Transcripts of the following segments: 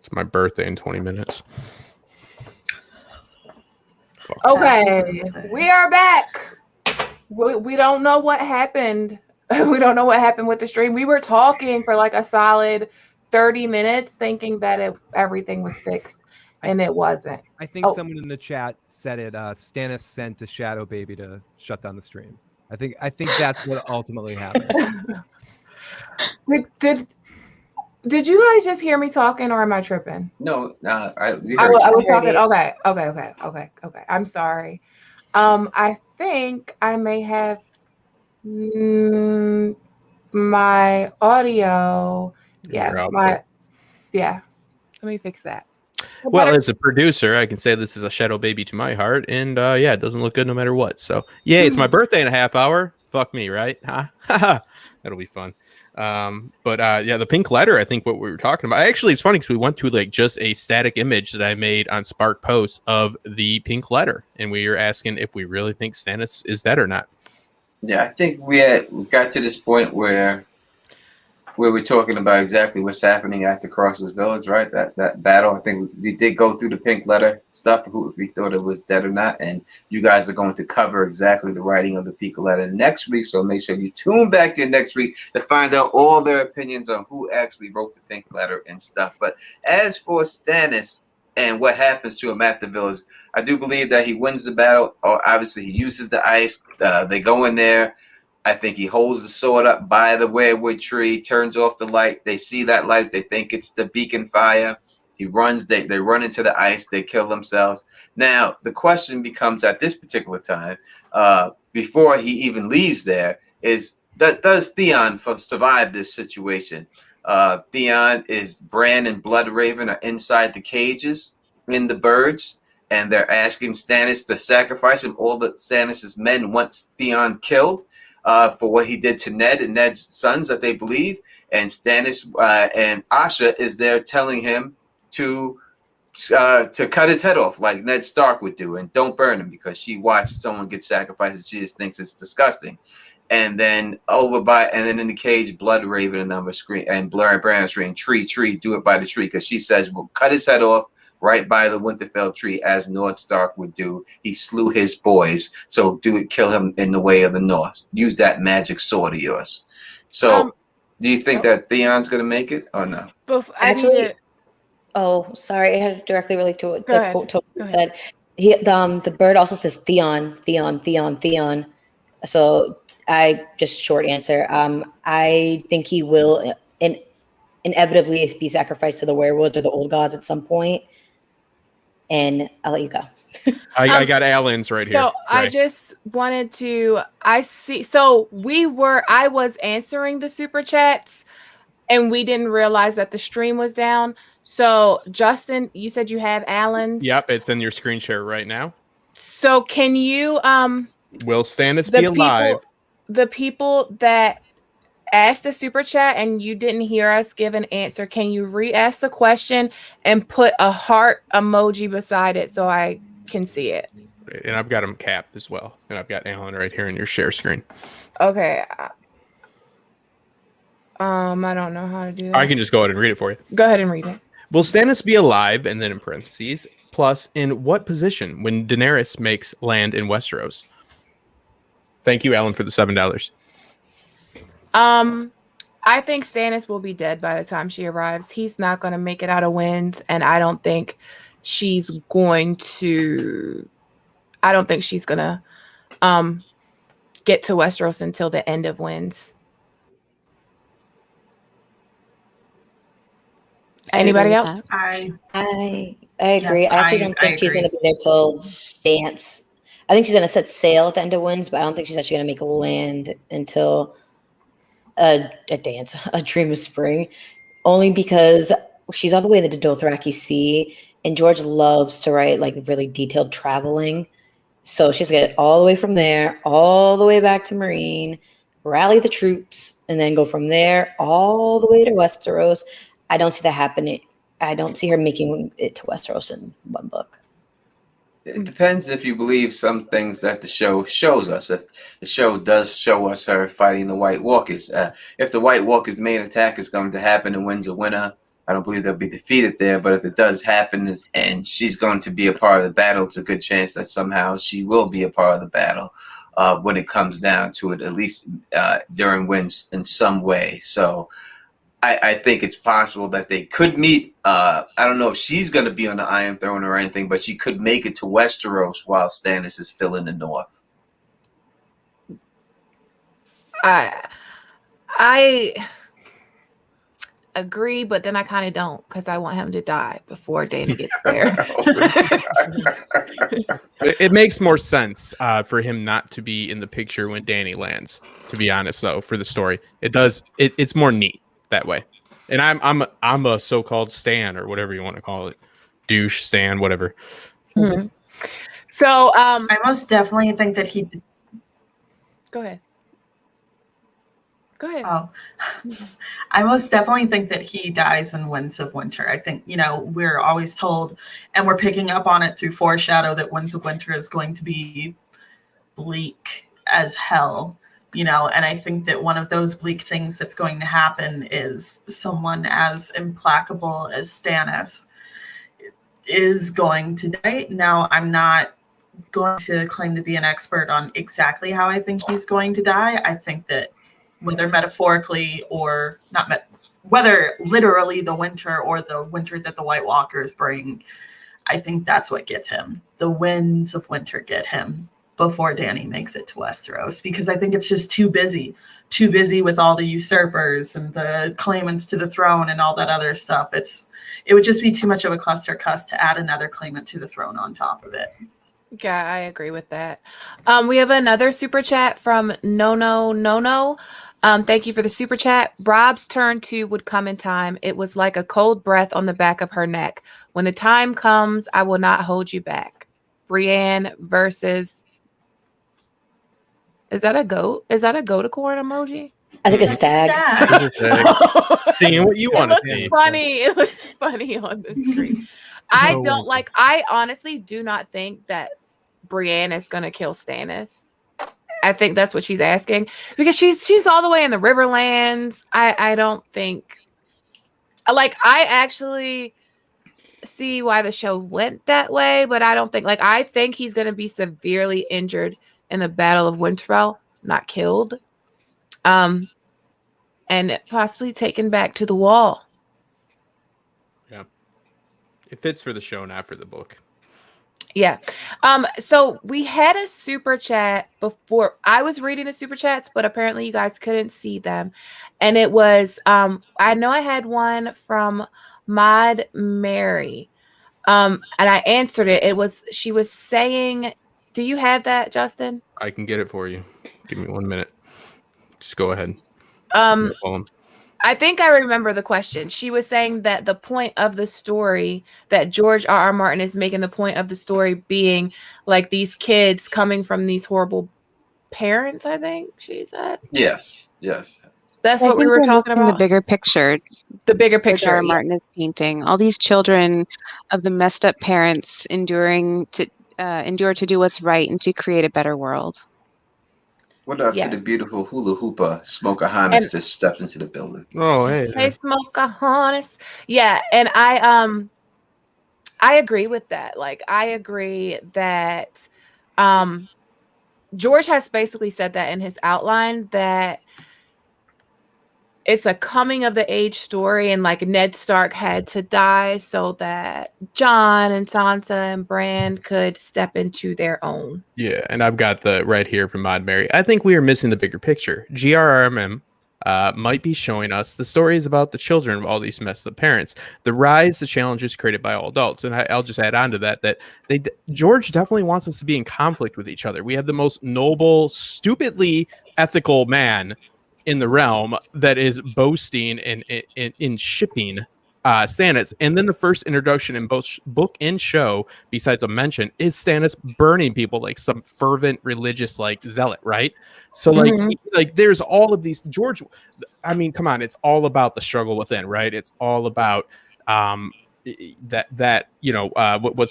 It's my birthday in 20 minutes. Okay, we are back. We don't know what happened. We don't know what happened with the stream. We were talking for like a solid 30 minutes thinking that everything was fixed, and it wasn't. I think someone in the chat said it. Stannis sent a shadow baby to shut down the stream. I think that's what ultimately happened. Did you guys just hear me talking, or am I tripping? No, I was talking. Okay. I'm sorry. I think I may have my audio. Yeah, Let me fix that. Well, as a producer, I can say this is a shadow baby to my heart, and it doesn't look good no matter what. So, it's my birthday in a half hour. Fuck me, right? That'll be fun. The pink letter, I think what we were talking about. Actually, it's funny because we went to like just a static image that I made on Spark Post of the pink letter, and we were asking if we really think Stannis is dead or not. Yeah, I think we got to this point where we're talking about exactly what's happening at the Crossroads Village, right? That battle. I think we did go through the pink letter stuff, if we thought it was dead or not. And you guys are going to cover exactly the writing of the pink letter next week. So make sure you tune back in next week to find out all their opinions on who actually wrote the pink letter and stuff. But as for Stannis and what happens to him at the village, I do believe that he wins the battle. Obviously, he uses the ice. They go in there. I think he holds the sword up by the weirwood tree, turns off the light. They see that light. They think it's the beacon fire. He runs. They run into the ice. They kill themselves. Now, the question becomes at this particular time, before he even leaves there, is does Theon survive this situation? Theon, is Bran and Bloodraven are inside the cages in the birds, and they're asking Stannis to sacrifice him. All the Stannis' men want Theon killed. For what he did to Ned and Ned's sons, that they believe, and Stannis and Asha is there telling him to cut his head off like Ned Stark would do, and don't burn him because she watched someone get sacrificed and she just thinks it's disgusting. And then in the cage, Bloodraven and them scream, and Bran scream, "Tree, do it by the tree," because she says we'll cut his head off right by the Winterfell tree, as Ned Stark would do. He slew his boys, so kill him in the way of the North. Use that magic sword of yours. So, do you think that Theon's going to make it or no? Actually, sorry, it had directly relate to what the quote said. The bird also says Theon. So, short answer. I think he will inevitably be sacrificed to the werewolves or the old gods at some point. And I'll let you go. I got Alan's right here. So I just wanted to, I was answering the super chats and we didn't realize that the stream was down. So Justin, you said you have Alan's. Yep, it's in your screen share right now. So can you, will Stannis be alive? The people that asked the super chat and you didn't hear us give an answer, can you re-ask the question and put a heart emoji beside it so I can see it? And I've got them capped as well. And I've got Alan right here in your share screen. Okay. I don't know how to do that. I can just go ahead and read it for you. Go ahead and read it. Will Stannis be alive? And then in parentheses, plus in what position when Daenerys makes land in Westeros? Thank you, Alan, for the $7. I think Stannis will be dead by the time she arrives. He's not going to make it out of Winds, and I don't think she's going to get to Westeros until the end of Winds. Anybody else? I agree. Yes, I actually don't think she's going to be there till Dance. I think she's going to set sail at the end of Winds, but I don't think she's actually going to make land until a Dream of Spring, only because she's all the way to the Dothraki Sea, and George loves to write like really detailed traveling. So she's going to get all the way from there, all the way back to Marine, rally the troops, and then go from there all the way to Westeros. I don't see that happening. I don't see her making it to Westeros in one book. It depends if you believe some things that the show shows us. If the show does show us her fighting the White Walkers, if the White Walkers' main attack is going to happen in Winds of Winter, I don't believe they'll be defeated there, but if it does happen and she's going to be a part of the battle, it's a good chance that somehow she will be a part of the battle when it comes down to it, at least during wins in some way. So I think it's possible that they could meet. I don't know if she's going to be on the Iron Throne or anything, but she could make it to Westeros while Stannis is still in the North. I agree, but then I kind of don't, because I want him to die before Dany gets there. It makes more sense for him not to be in the picture when Dany lands. To be honest, though, for the story, it does. It's more neat that way. And I'm a so-called stan, or whatever you want to call it, douche stan, whatever. Mm-hmm. So I most definitely think that he. Go ahead. Go ahead. Oh, I most definitely think that he dies in Winds of Winter. I think, we're always told, and we're picking up on it through foreshadow, that Winds of Winter is going to be bleak as hell, and I think that one of those bleak things that's going to happen is someone as implacable as Stannis is going to die. Now, I'm not going to claim to be an expert on exactly how I think he's going to die. I think that whether metaphorically or not, whether literally the winter or the winter that the White Walkers bring, I think that's what gets him. The winds of winter get him before Dany makes it to Westeros, because I think it's just too busy with all the usurpers and the claimants to the throne and all that other stuff. It would just be too much of a cluster cuss to add another claimant to the throne on top of it. Yeah, I agree with that. We have another super chat from No. Thank you for the super chat. Rob's turn too would come in time. It was like a cold breath on the back of her neck. When the time comes, I will not hold you back. Brienne versus. Is that a goat? Is that a goaticorn emoji? I think a stag. Seeing what you want to see. It looks funny on the screen. I honestly do not think that Brienne is going to kill Stannis. I think that's what she's asking, because she's all the way in the Riverlands. I don't think, I actually see why the show went that way, but I don't think, I think he's going to be severely injured in the Battle of Winterfell, not killed, and possibly taken back to the Wall. Yeah, it fits for the show, not for the book. Yeah. So we had a super chat before. I was reading the super chats, but apparently you guys couldn't see them. And it was, I know I had one from Maud Mary. And I answered it. She was saying, do you have that, Justin? I can get it for you. Give me 1 minute. Just go ahead. I think I remember the question. She was saying that the point of the story, that George R.R. Martin is making the point of the story being like these kids coming from these horrible parents, I think she said. Yes. That's what we were talking about. The bigger picture. The bigger picture. R.R. Martin is painting. All these children of the messed up parents endure to do what's right and to create a better world. What up to the beautiful hula hooper Smokeahonis just stepped into the building? Oh, hey Smokeahonis. Yeah, and I agree with that. I agree that George has basically said that in his outline, that it's a coming of the age story, and Ned Stark had to die so that Jon and Sansa and Bran could step into their own. Yeah, and I've got the right here from Maud Mary. I think we are missing the bigger picture. GRRM might be showing us the stories about the children of all these messed up parents, the challenges created by all adults. And I'll just add on to that George definitely wants us to be in conflict with each other. We have the most noble, stupidly ethical man in the realm that is boasting in shipping Stannis. And then the first introduction in both book and show, besides a mention, is Stannis burning people like some fervent religious zealot, right? So there's all of these George. I mean, come on, it's all about the struggle within, right? It's all about what's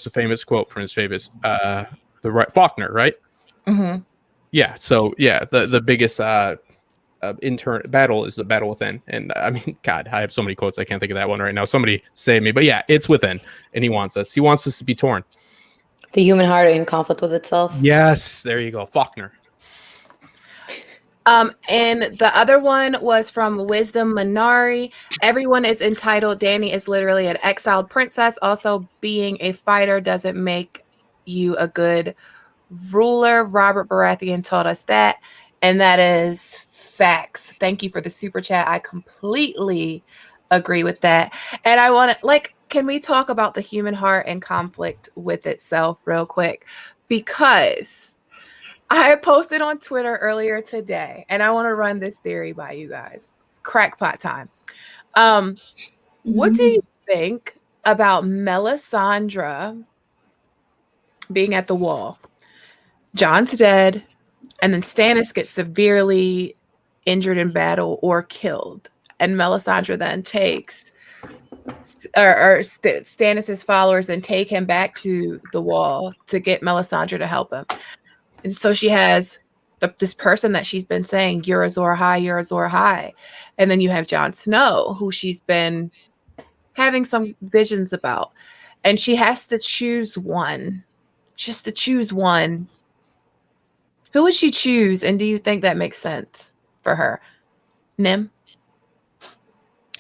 the famous quote from his famous Faulkner, right? Mm-hmm. Yeah. So yeah, the biggest battle is the battle within. And I mean, God, I have so many quotes. I can't think of that one right now. Somebody save me. But yeah, it's within, and he wants us to be torn. The human heart in conflict with itself. Yes, there you go, Faulkner. And the other one was from Wisdom Minari. Everyone is entitled. Dany is literally an exiled princess. Also, being a fighter doesn't make you a good ruler. Robert Baratheon told us that, and that is facts. Thank you for the super chat. I completely agree with that. And I want to, like, can we talk about the human heart and conflict with itself real quick? Because I posted on Twitter earlier today, and I want to run this theory by you guys. It's crackpot time. What do you think about Melisandre being at the wall? Jon's dead, and then Stannis gets severely injured in battle or killed, and Melisandre then takes Stannis's followers and take him back to the wall to get Melisandre to help him. And so she has this person that she's been saying, you're Azor Ahai, you're Azor Ahai. And then you have Jon Snow, who she's been having some visions about. And she has to choose one, just to choose one. Who would she choose? And do you think that makes sense for her? Nim?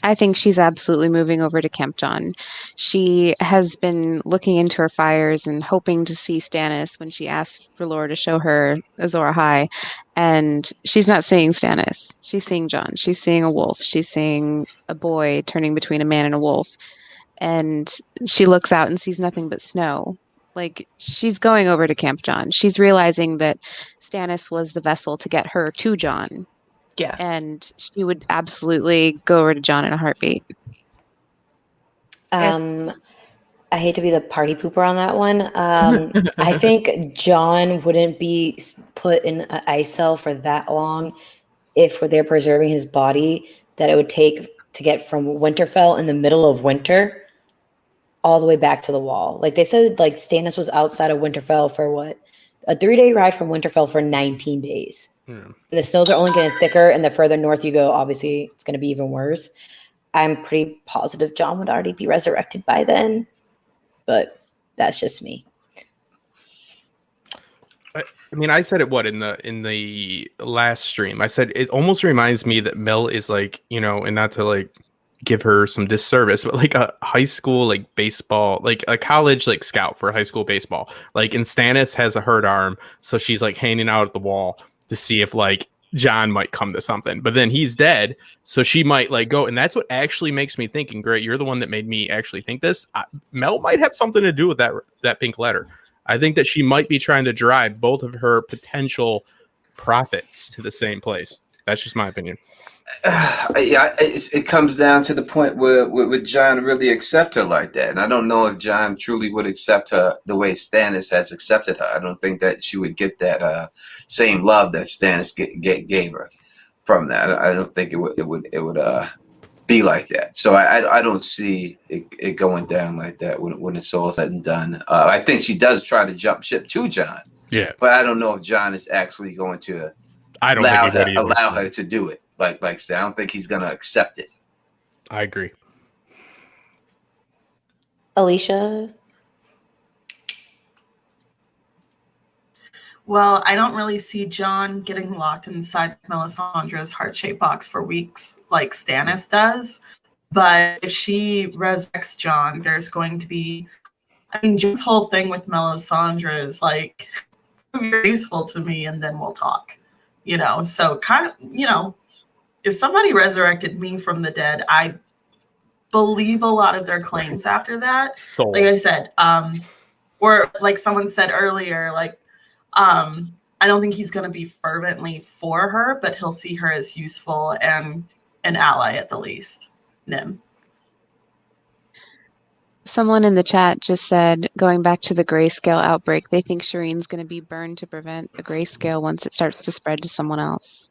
I think she's absolutely moving over to Camp Jon. She has been looking into her fires and hoping to see Stannis when she asked for Laura to show her Azor Ahai. And she's not seeing Stannis. She's seeing Jon. She's seeing a wolf. She's seeing a boy turning between a man and a wolf. And she looks out and sees nothing but snow. Like, she's going over to Camp Jon. She's realizing that Stannis was the vessel to get her to Jon. Yeah. And she would absolutely go over to Jon in a heartbeat. I hate to be the party pooper on that one. I think Jon wouldn't be put in an ice cell for that long if they're preserving his body that it would take to get from Winterfell in the middle of winter all the way back to the wall. Like they said, like Stannis was outside of Winterfell for what? A 3-day ride from Winterfell for 19 days. And the snows are only getting thicker, and the further north you go, obviously, it's going to be even worse. I'm pretty positive Jon would already be resurrected by then, but that's just me. I mean, I said it in the last stream. I said it almost reminds me that Mel is like, you know, and not to like give her some disservice, but like a high school like baseball, like a college like scout for high school baseball. Like, and Stannis has a hurt arm, so she's like hanging out at the wall to see if like Jon might come to something, but then he's dead, so she might like go, and that's what actually makes me think. And great, you're the one that made me actually think this. Mel might have something to do with that pink letter. I think that she might be trying to drive both of her potential profits to the same place. That's just my opinion. Yeah, it comes down to the point where would Jon really accept her like that? And I don't know if Jon truly would accept her the way Stannis has accepted her. I don't think that she would get that same love that Stannis gave her from that. I don't think it would be like that. So I don't see it going down like that when it's all said and done. I think she does try to jump ship to Jon. Yeah, but I don't know if Jon is actually going to allow her to do it. Like say, I don't think he's gonna accept it. I agree. Alicia? Well, I don't really see Jon getting locked inside Melisandre's heart-shaped box for weeks like Stannis does. But if she resurrects Jon, there's going to be... I mean, Jon's whole thing with Melisandre is like, you're useful to me and then we'll talk. You know, so kind of, you know, if somebody resurrected me from the dead, I believe a lot of their claims after that. So, like I said, or like someone said earlier, like, I don't think he's going to be fervently for her, but he'll see her as useful and an ally at the least. Nim. Someone in the chat just said, going back to the grayscale outbreak, they think Shireen's going to be burned to prevent a grayscale once it starts to spread to someone else.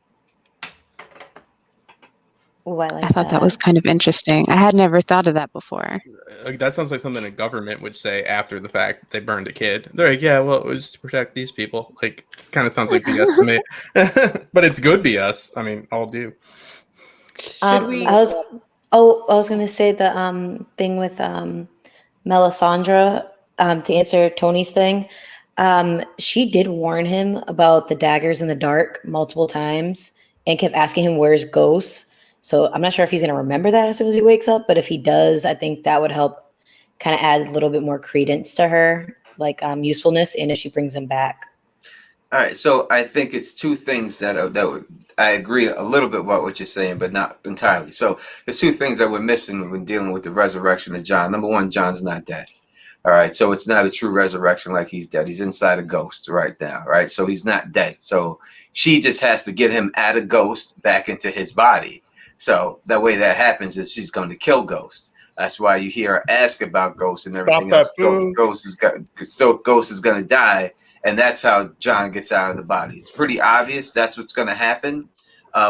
Oh, I like I thought that was kind of interesting. I had never thought of that before. That sounds like something a government would say after the fact they burned a kid. They're like, yeah, well, it was to protect these people. Like, kind of sounds like BS to me. But it's good BS. I mean, I'll do. Should we? I was gonna say the thing with Melisandre, to answer Tony's thing. She did warn him about the daggers in the dark multiple times and kept asking him where's Ghost. So I'm not sure if he's gonna remember that as soon as he wakes up, but if he does, I think that would help kind of add a little bit more credence to her, like usefulness, and if she brings him back. All right, so I think it's two things that I agree a little bit about what you're saying, but not entirely. So there's two things that we're missing when dealing with the resurrection of Jon. Number one, Jon's not dead. All right, so it's not a true resurrection like he's dead. He's inside a ghost right now, right? So he's not dead. So she just has to get him out of Ghost back into his body. So the way that happens is she's going to kill Ghost. That's why you hear her ask about Ghost and everything else. Ghost is going to die, and that's how Jon gets out of the body. It's pretty obvious that's what's going to happen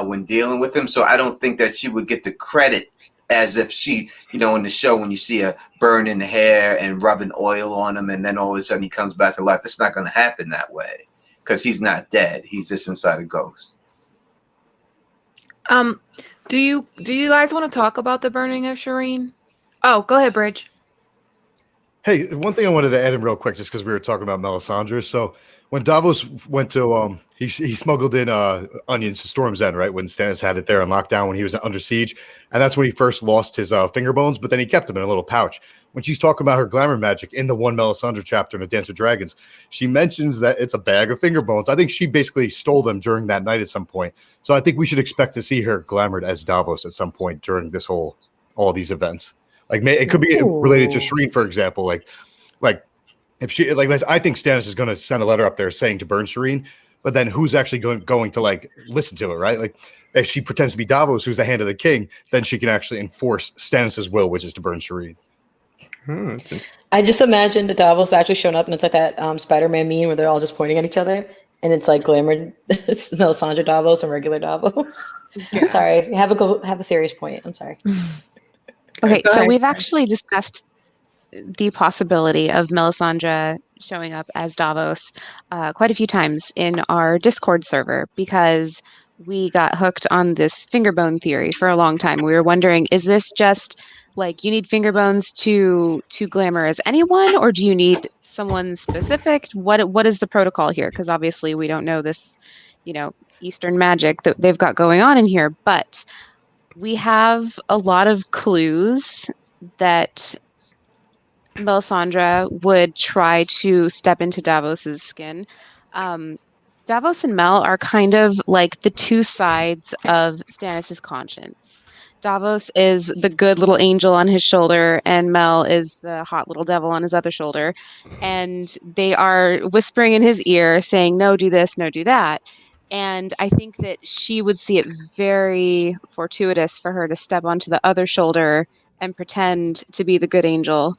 when dealing with him. So I don't think that she would get the credit as if she, in the show when you see her burning the hair and rubbing oil on him, and then all of a sudden he comes back to life. It's not going to happen that way because he's not dead. He's just inside a ghost. Do you guys want to talk about the burning of Shireen? Oh, go ahead, Bridge. Hey, one thing I wanted to add in real quick, just because we were talking about Melisandre. So when Davos went to, he smuggled in onions to Storm's End, right? When Stannis had it there on lockdown when he was under siege. And that's when he first lost his finger bones, but then he kept them in a little pouch. When she's talking about her glamour magic in the one Melisandre chapter in A Dance with Dragons, she mentions that it's a bag of finger bones. I think she basically stole them during that night at some point. So I think we should expect to see her glamored as Davos at some point during this all these events. Like it could be related to Shireen, for example. Like if she I think Stannis is going to send a letter up there saying to burn Shireen, but then who's actually going to listen to it, right? Like if she pretends to be Davos, who's the hand of the king, then she can actually enforce Stannis's will, which is to burn Shireen. I just imagined the Davos actually showing up, and it's like that Spider-Man meme where they're all just pointing at each other, and it's like glamour. It's Melisandre Davos and regular Davos. Yeah. Sorry, have a serious point. I'm sorry. Okay, so we've actually discussed the possibility of Melisandre showing up as Davos quite a few times in our Discord server because we got hooked on this finger bone theory for a long time. We were wondering, is this just like you need finger bones to glamour as anyone, or do you need someone specific? What is the protocol here? Because obviously we don't know this, Eastern magic that they've got going on in here, but we have a lot of clues that Melisandre would try to step into Davos's skin. Davos and Mel are kind of like the two sides of Stannis's conscience. Davos is the good little angel on his shoulder, and Mel is the hot little devil on his other shoulder. And they are whispering in his ear saying, no, do this, no, do that. And I think that she would see it very fortuitous for her to step onto the other shoulder and pretend to be the good angel.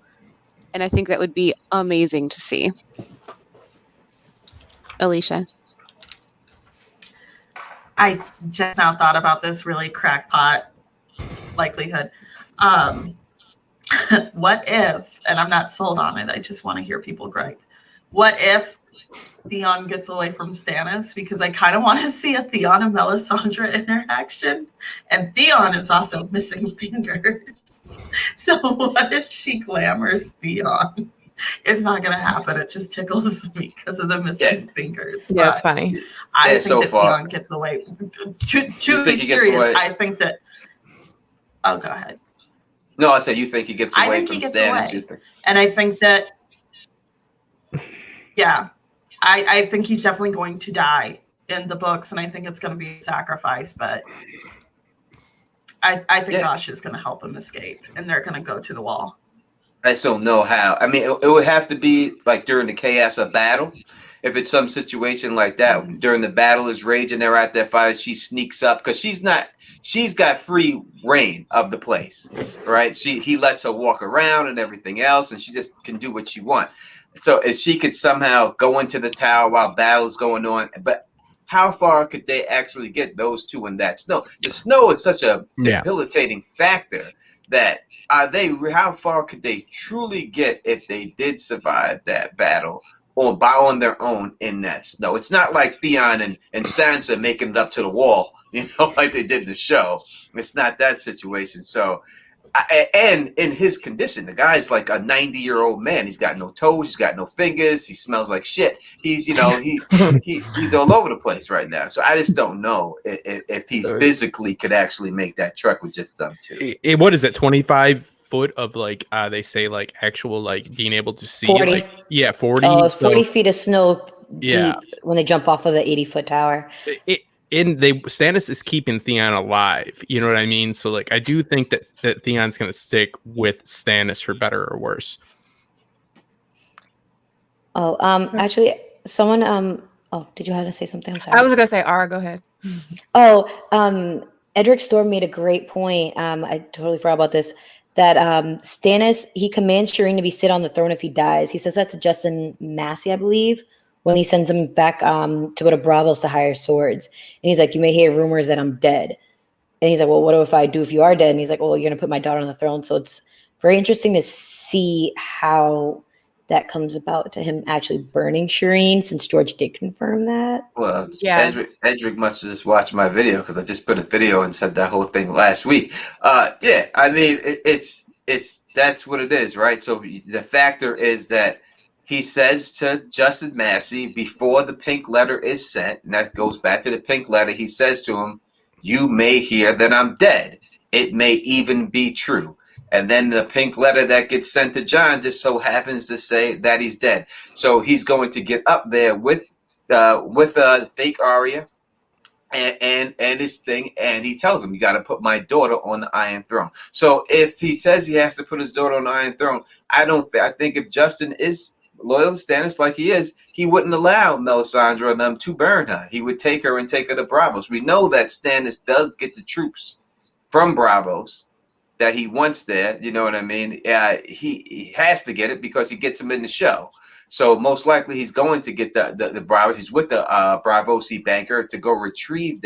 And I think that would be amazing to see. Alicia. I just now thought about this really crackpot likelihood. What if, and I'm not sold on it, I just want to hear people gripe. What if Theon gets away from Stannis? Because I kind of want to see a Theon and Melisandre interaction. And Theon is also missing fingers. So what if she glamours Theon? It's not going to happen. It just tickles me because of the missing fingers. Yeah, it's funny. I think that Theon gets away. To be serious, I think that... Oh, go ahead. No, I said you think he gets away from Stannis. And I think that... Yeah. I think he's definitely going to die in the books, and I think it's going to be a sacrifice, but I think Josh is going to help him escape, and they're going to go to the wall. I just don't know how. I mean, it would have to be like during the chaos of battle. If it's some situation like that, during the battle is raging, they're at their fire, she sneaks up because she's got free reign of the place, right? He lets her walk around and everything else, and she just can do what she wants. So if she could somehow go into the tower while battle's going on, but how far could they actually get, those two, in that snow? The snow is such a debilitating factor that how far could they truly get if they did survive that battle or on their own in that snow? It's not like Theon and Sansa making it up to the wall, like they did the show. It's not that situation. So, and in his condition, the guy's like a 90-year-old man. He's got no toes, he's got no fingers, he smells like shit. He's he's all over the place right now. So I just don't know if he physically could actually make that trek with just them two. What is it? 25 foot of like they say like actual like being able to see 40. like 40. Oh, 40 feet of snow Yeah. deep when they jump off of the 80-foot tower. Stannis is keeping Theon alive. You know what I mean? So like I do think that Theon's gonna stick with Stannis for better or worse. Oh, actually someone did you have to say something? I'm sorry. I was gonna say, Ara, go ahead. Oh, Edric Storm made a great point. I totally forgot about this. That Stannis, he commands Shireen to be sit on the throne if he dies. He says that to Justin Massey, I believe, when he sends him back to go to Bravos to hire swords. And he's like, you may hear rumors that I'm dead. And he's like, well, what if I do if you are dead? And he's like, well, you're going to put my daughter on the throne. So it's very interesting to see how that comes about to him actually burning Shireen, since George did confirm that. Well, yeah. Edric must have just watched my video, because I just put a video and said that whole thing last week. Yeah, I mean, it's that's what it is, right? So the factor is that he says to Justin Massey before the pink letter is sent, and that goes back to the pink letter, he says to him, you may hear that I'm dead. It may even be true. And then the pink letter that gets sent to Jon just so happens to say that he's dead. So he's going to get up there with fake Arya and his thing, and he tells him, you got to put my daughter on the Iron Throne. So if he says he has to put his daughter on the Iron Throne, I think if Justin is loyal to Stannis like he is, he wouldn't allow Melisandre and them to burn her. He would take her and take her to Bravos. We know that Stannis does get the troops from Bravos that he wants there, you know what I mean? He has to get it because he gets them in the show. So most likely he's going to get the Bravos. He's with the Bravosi banker to go retrieve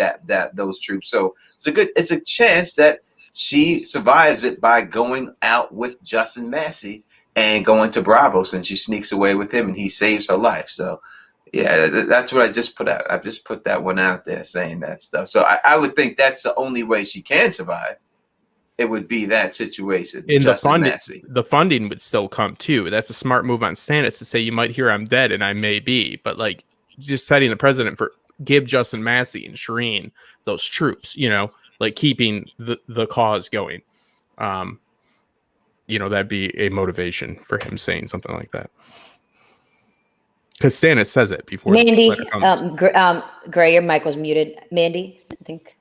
those troops. So it's a chance that she survives it by going out with Justin Massey and going to Bravos, and she sneaks away with him and he saves her life. So yeah, that's what I just put out. I just put that one out there saying that stuff. So I would think that's the only way she can survive. It would be that situation. In the funding would still come too. That's a smart move on Stannis to say, you might hear I'm dead and I may be, but like just setting the precedent for give Justin Massey and Shireen those troops, like keeping the cause going. That'd be a motivation for him saying something like that. Because Stannis says it before. Mandy, Gray, your mic was muted. Mandy, I think.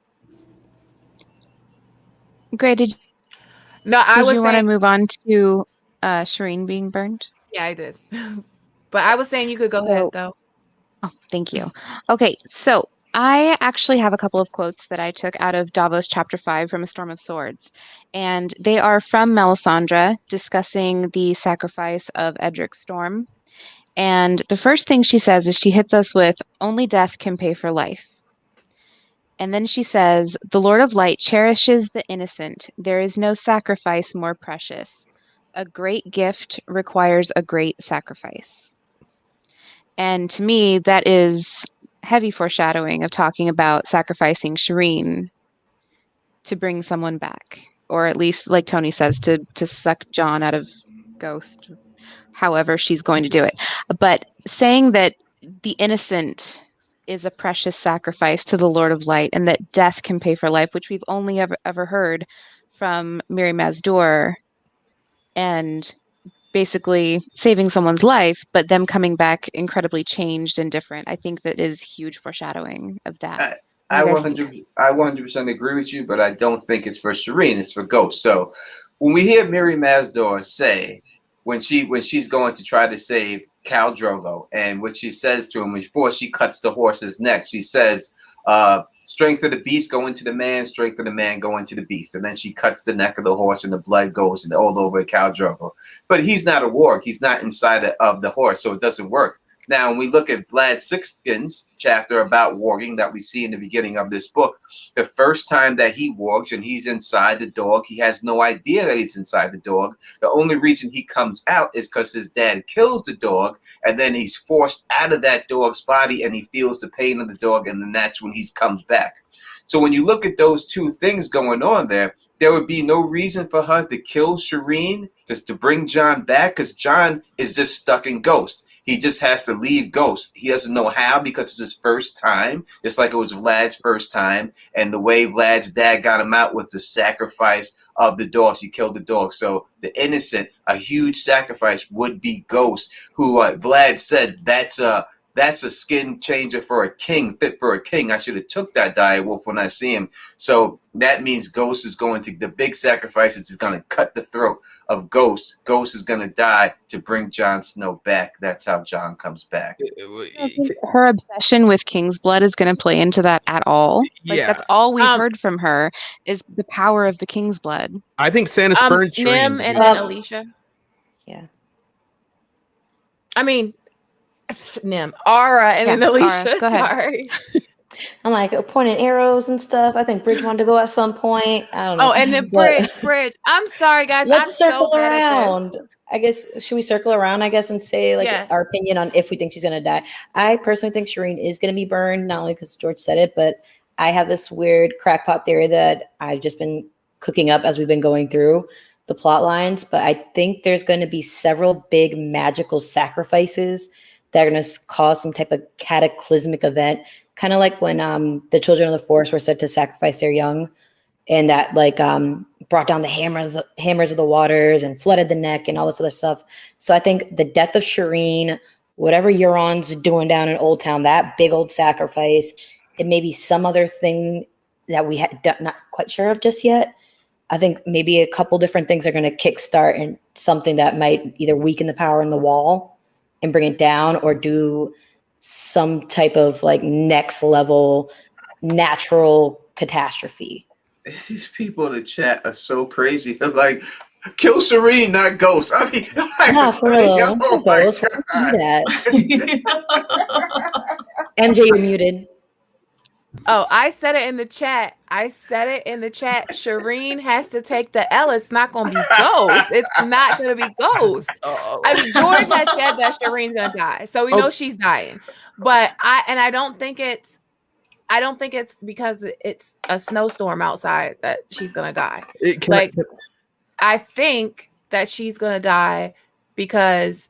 Gray, did you want to move on to Shireen being burned? Yeah, I did. But I was saying you could go ahead, though. Oh, thank you. Okay, so I actually have a couple of quotes that I took out of Davos Chapter 5 from A Storm of Swords. And they are from Melisandre discussing the sacrifice of Edric Storm. And the first thing she says is she hits us with, only death can pay for life. And then she says, the Lord of Light cherishes the innocent. There is no sacrifice more precious. A great gift requires a great sacrifice. And to me, that is heavy foreshadowing of talking about sacrificing Shireen to bring someone back. Or at least, like Tony says, to suck Jon out of Ghost, however she's going to do it. But saying that the innocent is a precious sacrifice to the Lord of Light, and that death can pay for life, which we've only ever heard from Mirri Maz Duur, and basically saving someone's life, but them coming back incredibly changed and different. I think that is huge foreshadowing of that. I 100% agree with you, but I don't think it's for Shireen, it's for Ghost. So when we hear Mirri Maz Duur say, when she's going to try to save Khal Drogo, and what she says to him before she cuts the horse's neck, she says, strength of the beast go into the man, strength of the man go into the beast. And then she cuts the neck of the horse and the blood goes all over Khal Drogo. But he's not a warg. He's not inside of the horse, so it doesn't work Now, when we look at Vlad Sixskin's chapter about warging that we see in the beginning of this book, the first time that he wargs and he's inside the dog, he has no idea that he's inside the dog. The only reason he comes out is because his dad kills the dog, and then he's forced out of that dog's body, and he feels the pain of the dog, and then that's when he comes back. So when you look at those two things going on there would be no reason for her to kill Shireen, just to bring Jon back, because Jon is just stuck in Ghost. He just has to leave Ghost. He doesn't know how, because it's his first time, just like it was Vlad's first time. And the way Vlad's dad got him out was the sacrifice of the dogs. He killed the dog. So the innocent, a huge sacrifice would be Ghost, who Vlad said that's a skin changer for a king, fit for a king. I should have took that direwolf when I see him. So that means Ghost is going to, the big sacrifice is going to cut the throat of Ghost. Ghost is going to die to bring Jon Snow back. That's how Jon comes back. I think her obsession with King's blood is going to play into that at all. Like, Yeah. that's all we've heard from her is the power of the King's blood. I think Stannis burns Shireen. Nim and then Alicia. Yeah. I mean, Nim, Ara, and then Alicia. Ara, go ahead. Sorry. I'm like pointing arrows and stuff. I think Bridge wanted to go at some point. I don't know. Oh, and then But Bridge. I'm sorry, guys. let's I'm circle so bad at this. around. I guess, should we circle around, I guess, and say like Yeah. our opinion on if we think she's going to die? I personally think Shireen is going to be burned, not only because George said it, but I have this weird crackpot theory that I've just been cooking up as we've been going through the plot lines. But I think there's going to be several big magical sacrifices that are going to cause some type of cataclysmic event, kind of like when the children of the forest were said to sacrifice their young, and that like brought down the hammers of the waters and flooded the neck and all this other stuff. So I think the death of Shireen, whatever Euron's doing down in Old Town, that big old sacrifice, it may be some other thing that we had not quite sure of just yet. I think maybe a couple different things are going to kickstart and something that might either weaken the power in the wall and bring it down, or do some type of like next level natural catastrophe. These people in the chat are so crazy. They're like, kill Shireen, not Ghost. I mean, No, for real. oh my Ghost, why would you do that? MJ, you're muted. Oh, I said it in the chat. Shireen has to take the L. It's not going to be Ghost. It's not going to be Ghost. I mean, George has said that Shireen's going to die, so we know she's dying. But I don't think it's because it's a snowstorm outside that she's going to die. I think that she's going to die because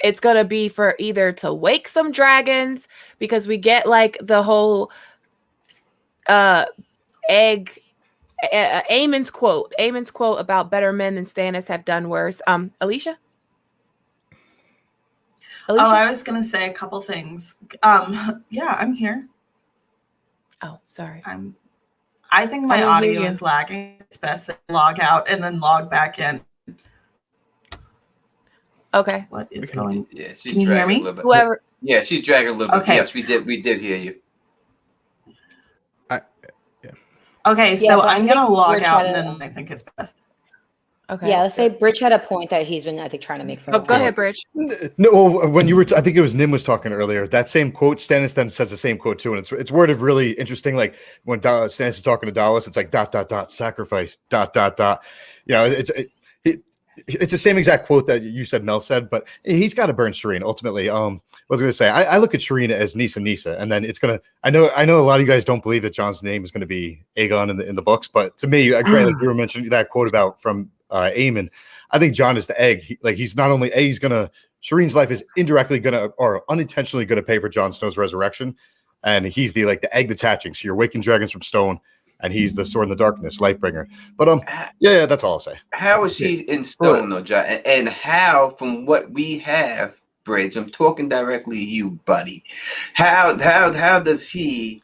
it's going to be for either to wake some dragons, because we get like the whole Aemon's quote about better men than Stannis have done worse. Alicia? Oh, I was going to say a couple things. Yeah, I'm here. Oh, sorry. I think my audio is lagging. It's best that I log out and then log back in. Okay. What is going? Yeah, she's Can you hear dragging me? a little bit. Whoever. Yeah, she's dragging a little bit. Okay. Yes, we did hear you. Okay, Yeah, so but I'm I gonna think log we're out, trying and to- then I think it's best. Okay. Yeah, let's say Bridge had a point that he's been, I think, trying to make for. Oh, go ahead, Bridge. No, well, when you were, I think it was Nim was talking earlier. That same quote, Stannis then says the same quote too, and it's worded really interesting. Like when Stannis is talking to Dallas, it's like ... sacrifice ... You know, it's the same exact quote that you said Mel said, but he's got to burn Shireen ultimately. I was going to say I look at Shireen as Nisa, and then it's gonna. I know a lot of you guys don't believe that Jon's name is going to be Aegon in the books, but to me, great, like you were mentioning that quote about from Aemon. I think Jon is the egg. He's not only he's gonna. Shireen's life is indirectly gonna or unintentionally gonna pay for Jon Snow's resurrection, and he's the egg detaching. So you're waking dragons from stone, and he's the sword in the darkness, Lightbringer. But yeah, that's all I'll say. How is he in stone though, John? And how, from what we have, Bridge? I'm talking directly to you, buddy. How does he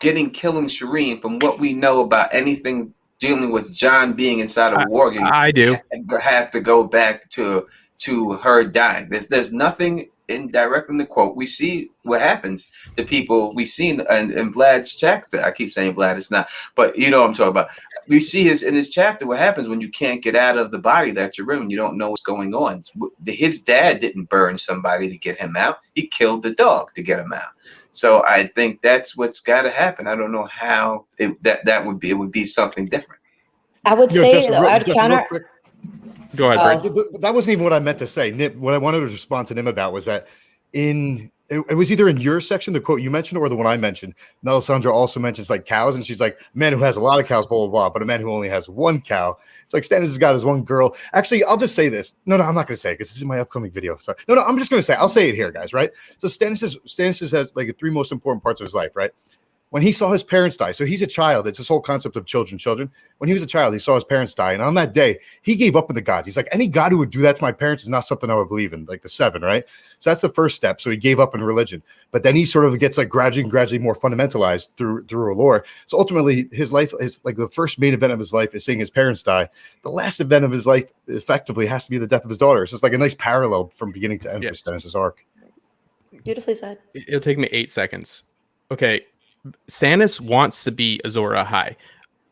killing Shireen, from what we know about anything dealing with Jon being inside of warging? I do have to go back to her dying. There's nothing indirect in the quote, we see what happens to people. We see in Vlad's chapter. I keep saying Vlad, it's not, but you know what I'm talking about. We see in his chapter what happens when you can't get out of the body that you're in, when you don't know what's going on. His dad didn't burn somebody to get him out. He killed the dog to get him out. So I think that's what's got to happen. I don't know how that would be. It would be something different. I would say, though, I'd counter. Go ahead, Brad. That wasn't even what I meant to say. Nip, what I wanted to respond to Nim about was that it was either in your section, the quote you mentioned, or the one I mentioned. Melisandre also mentions like cows, and she's like, a man who has a lot of cows, blah, blah, blah, but a man who only has one cow. It's like Stannis has got his one girl. Actually, I'll just say this. No, I'm not going to say it because this is my upcoming video. Sorry. No, I'm just going to say, I'll say it here, guys, right? So Stannis has like the three most important parts of his life, right? When he saw his parents die, so he's a child. It's this whole concept of children. When he was a child, he saw his parents die. And on that day, he gave up on the gods. He's like, any god who would do that to my parents is not something I would believe in, like the seven, right? So that's the first step. So he gave up in religion. But then he sort of gets like gradually more fundamentalized through lore. So ultimately, his life is like the first main event of his life is seeing his parents die. The last event of his life effectively has to be the death of his daughter. It's just like a nice parallel from beginning to end for Stannis' arc. Beautifully said. It'll take me 8 seconds. Okay. Stannis wants to be Azor Ahai.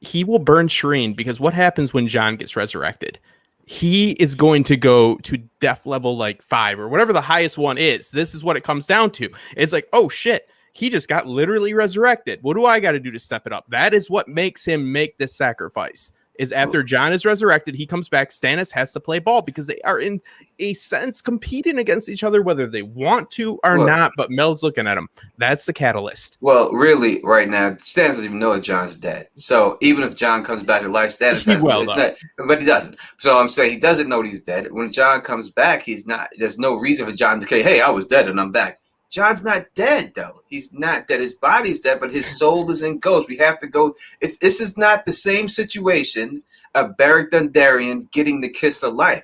He will burn Shireen because what happens when Jon gets resurrected? He is going to go to death level like 5 or whatever the highest one is. This is what it comes down to. It's like, oh shit, he just got literally resurrected. What do I got to do to step it up? That is what makes him make this sacrifice. Is after Jon is resurrected, he comes back. Stannis has to play ball because they are in a sense competing against each other, whether they want to or not. But Mel's looking at him. That's the catalyst. Well, really, right now, Stannis doesn't even know that Jon's dead. So even if Jon comes back to life, Stannis but he doesn't. So I'm saying he doesn't know he's dead. When Jon comes back, he's not. There's no reason for Jon to say, "Hey, I was dead and I'm back." Jon's not dead, though. He's not dead. His body's dead, but his soul is in ghost. We have to go. This is not the same situation of Beric Dondarrion getting the kiss of life.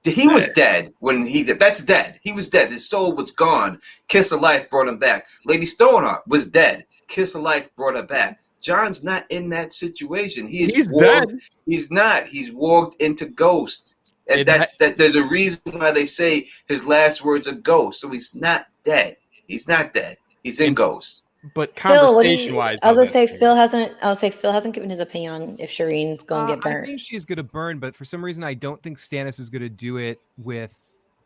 He was dead when he did. That's dead. He was dead. His soul was gone. Kiss of life brought him back. Lady Stoneheart was dead. Kiss of life brought her back. Jon's not in that situation. He's dead. He's not. He's walked into ghost. And there's a reason why they say his last words are ghost. So he's not dead. He's not dead. He's in ghost. But conversation-wise, I was gonna say Phil hasn't given his opinion on if Shireen's going to get burned. I think she's going to burn, but for some reason, I don't think Stannis is going to do it with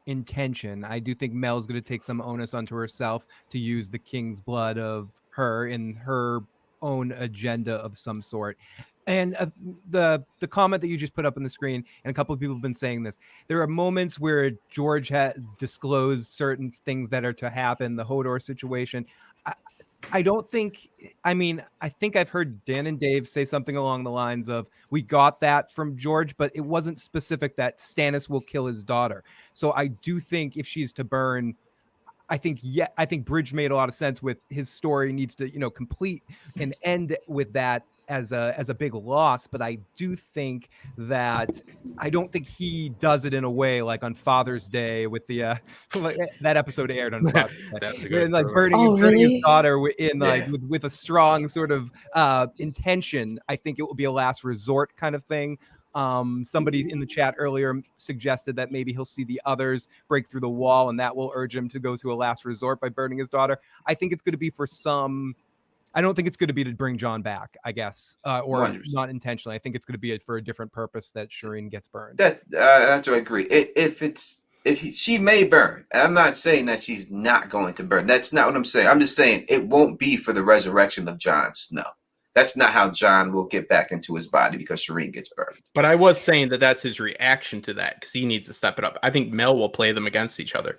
intention. I do think Mel's going to take some onus onto herself to use the king's blood of her in her own agenda of some sort. And the comment that you just put up on the screen, and a couple of people have been saying this, there are moments where George has disclosed certain things that are to happen, the Hodor situation. I don't think, I mean, I think I've heard Dan and Dave say something along the lines of, we got that from George, but it wasn't specific that Stannis will kill his daughter. So I do think if she's to burn, I think Bridge made a lot of sense with his story needs to, complete and end with that as a big loss. But I do think that I don't think he does it in a way like on Father's Day with the that episode aired on Father's Day. And, like burning his daughter with a strong sort of intention. I think it will be a last resort kind of thing. Somebody in the chat earlier suggested that maybe he'll see the others break through the wall and that will urge him to go to a last resort by burning his daughter. I think it's going to be for some. I don't think it's going to be to bring Jon back, I guess, or 100%. Not intentionally. I think it's going to be for a different purpose that Shireen gets burned. That's what I agree. She may burn. I'm not saying that she's not going to burn. That's not what I'm saying. I'm just saying it won't be for the resurrection of Jon Snow. That's not how Jon will get back into his body because Shireen gets burned. But I was saying that that's his reaction to that because he needs to step it up. I think Mel will play them against each other.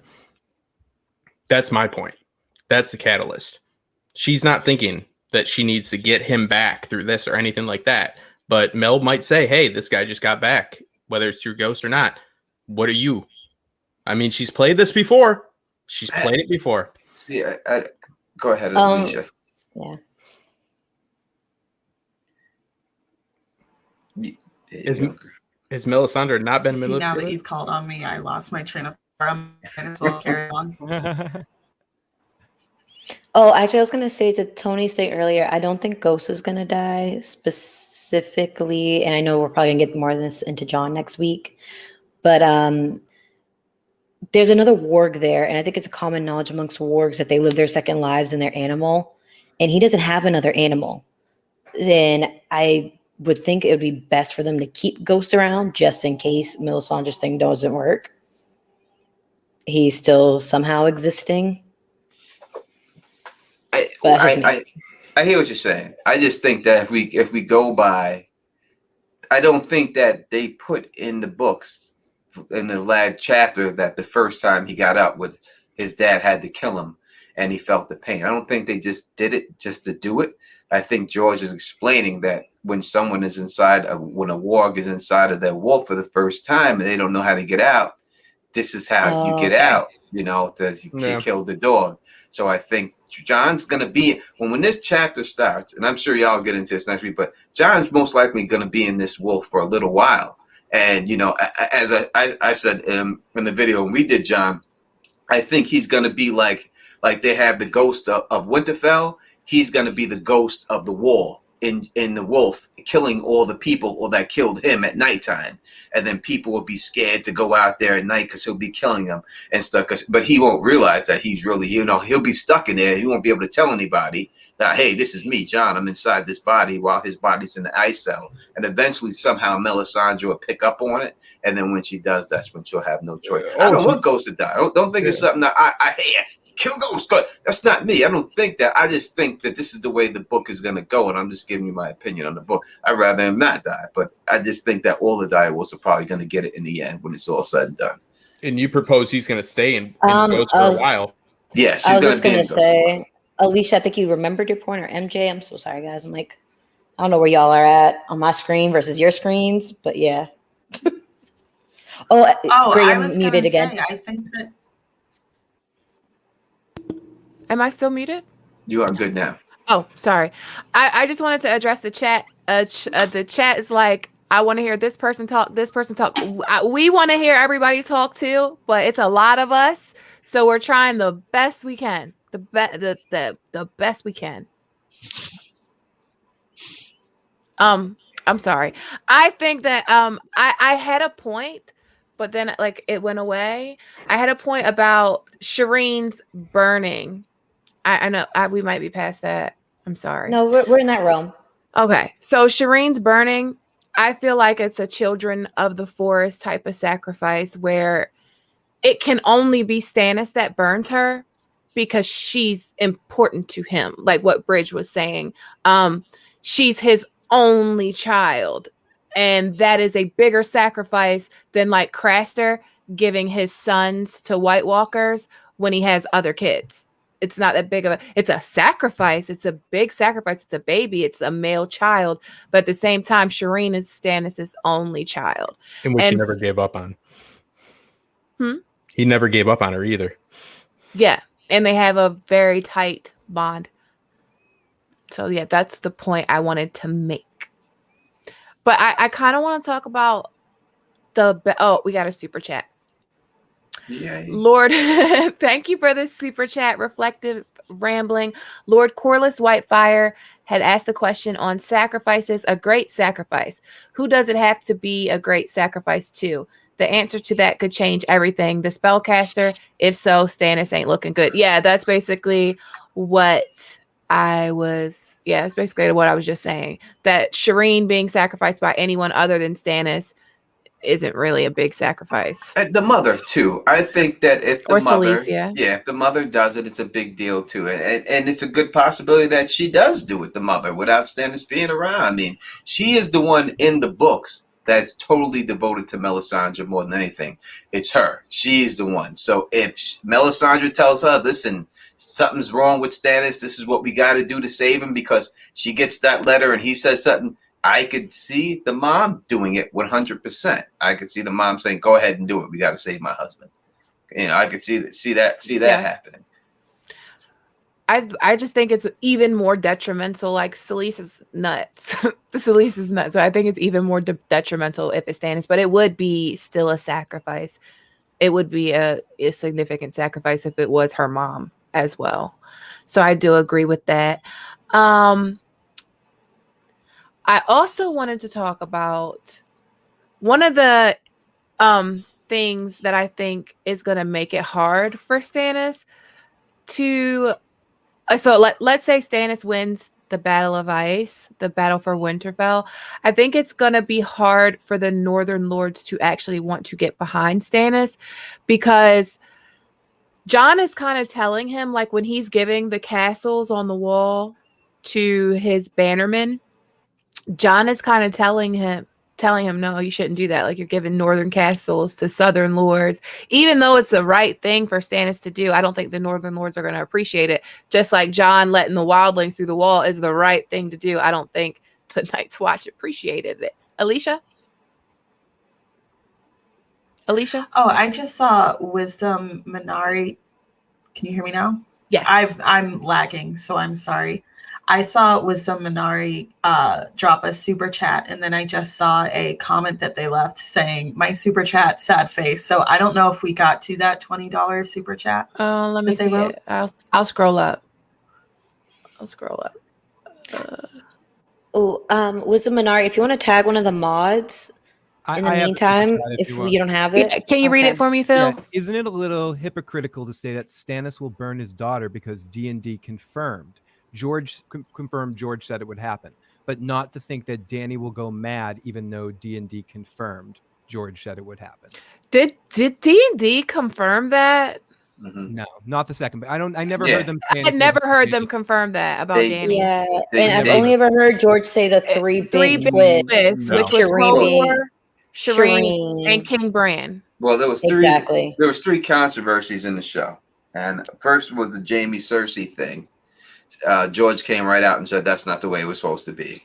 That's my point. That's the catalyst. She's not thinking that she needs to get him back through this or anything like that. But Mel might say, hey, this guy just got back, whether it's through Ghost or not. What are you? I mean, she's played this before. She's played it before. Yeah. Go ahead, Alicia. Yeah. Is Melisandre not been manipulated? Now that you've called on me, I lost my train of thought. And so I'll carry on. Oh, actually, I was going to say to Tony's thing earlier, I don't think Ghost is going to die specifically. And I know we're probably going to get more of this into Jon next week. But there's another warg there, and I think it's a common knowledge amongst wargs that they live their second lives in their animal, and he doesn't have another animal. Then I would think it would be best for them to keep Ghost around just in case Melisandre's thing doesn't work. He's still somehow existing. I hear what you're saying. I just think that if we go by, I don't think that they put in the books in the last chapter that the first time he got up with his dad had to kill him and he felt the pain. I don't think they just did it just to do it. I think George is explaining that when someone is when a warg is inside of their wolf for the first time and they don't know how to get out, this is how you get out, to kill the dog. So I think John's going to be, when this chapter starts, and I'm sure y'all get into this next week, but John's most likely going to be in this wolf for a little while. And, as I said in the video when we did John, I think he's going to be like they have the ghost of Winterfell. He's going to be the ghost of the wall in the wolf, killing all the people that killed him at nighttime. And then people will be scared to go out there at night because he'll be killing them and stuff. But he won't realize that he's really, he'll be stuck in there. He won't be able to tell anybody that, hey, this is me, John. I'm inside this body while his body's in the ice cell. And eventually somehow Melisandre will pick up on it. And then when she does, that's when she'll have no choice. I don't want Ghost to die. Don't think it's something that I hate. Kill Ghost. That's not me. I don't think that. I just think that this is the way the book is going to go. And I'm just giving you my opinion on the book. I'd rather him not die. But I just think that all the direwolves are probably going to get it in the end when it's all said and done. And you propose he's going to stay in Ghost for a while. Yes. I was just going to say, Alicia, I think you remembered your point, or MJ. I'm so sorry, guys. I don't know where y'all are at on my screen versus your screens, but yeah. I was muted again. I think that. Am I still muted? You are good now. Oh, sorry. I just wanted to address the chat. The chat is like, I want to hear this person talk, this person talk. We want to hear everybody talk too, but it's a lot of us. So we're trying the best we can. The best we can. I'm sorry. I think that I had a point, but then it went away. I had a point about Shireen's burning. I know we might be past that. I'm sorry. No, we're in that realm. Okay. So Shireen's burning, I feel like it's a children of the forest type of sacrifice where it can only be Stannis that burned her because she's important to him. Like what Bridge was saying. She's his only child. And that is a bigger sacrifice than like Craster giving his sons to White Walkers when he has other kids. It's not that big of it's a sacrifice. It's a big sacrifice. It's a baby. It's a male child. But at the same time, Shireen is Stannis' only child. In which he never gave up on. He never gave up on her either. Yeah. And they have a very tight bond. So yeah, that's the point I wanted to make. But I kind of want to talk about we got a super chat. Yay. Lord, thank you for this super chat. Reflective rambling. Lord Corliss Whitefire had asked the question on sacrifices, a great sacrifice. Who does it have to be a great sacrifice to? The answer to that could change everything. The spellcaster, if so, Stannis ain't looking good. Yeah, that's basically what I was. Yeah, that's basically what I was just saying. That Shireen being sacrificed by anyone other than Stannis isn't really a big sacrifice. The mother too. I think that if the mother, Selysia. if the mother does it, it's a big deal too, and it's a good possibility that she does do it, the mother, without Stannis being around. I mean, she is the one in the books that's totally devoted to Melisandre more than anything. It's her. She's the one. So if Melisandre tells her, listen, something's wrong with Stannis, this is what we got to do to save him, because she gets that letter and he says something, I could see the mom doing it 100%. I could see the mom saying, go ahead and do it. We got to save my husband. I could see that happening. I just think it's even more detrimental. Like Selyse is nuts. Selyse is nuts. So I think it's even more detrimental if it's Stannis, but it would be still a sacrifice. It would be a significant sacrifice if it was her mom as well. So I do agree with that. I also wanted to talk about one of the things that I think is going to make it hard for Stannis to. So let's say Stannis wins the Battle of Ice, the battle for Winterfell. I think it's going to be hard for the Northern Lords to actually want to get behind Stannis, because Jon is kind of telling him, like when he's giving the castles on the wall to his bannermen, Jon is kind of telling him, no, you shouldn't do that. Like, you're giving northern castles to southern lords, even though it's the right thing for Stannis to do. I don't think the northern lords are going to appreciate it. Just like Jon letting the wildlings through the wall is the right thing to do. I don't think the Night's Watch appreciated it. Alicia? Oh, I just saw Wisdom Minari. Can you hear me now? Yes. I'm lagging, so I'm sorry. I saw Wisdom Minari drop a super chat, and then I just saw a comment that they left saying, "My super chat, sad face." So I don't know if we got to that $20 super chat. Let me see it. I'll scroll up. Wisdom Minari, if you want to tag one of the mods in the meantime, if you don't have it. Yeah, can you read it for me, Phil? Yeah. Isn't it a little hypocritical to say that Stannis will burn his daughter because D&D confirmed? George confirmed George said it would happen, but not to think that Dany will go mad even though D&D confirmed George said it would happen. Did D&D confirm that? Mm-hmm. No, not the second. But I never heard them. I had never heard them confirm that about Dany. Yeah, and I've only ever heard George say the three big twists, which was Hodor, Shireen, and King Bran. Well, there was three. There was three controversies in the show, and first was the Jaime Cersei thing. George came right out and said that's not the way it was supposed to be.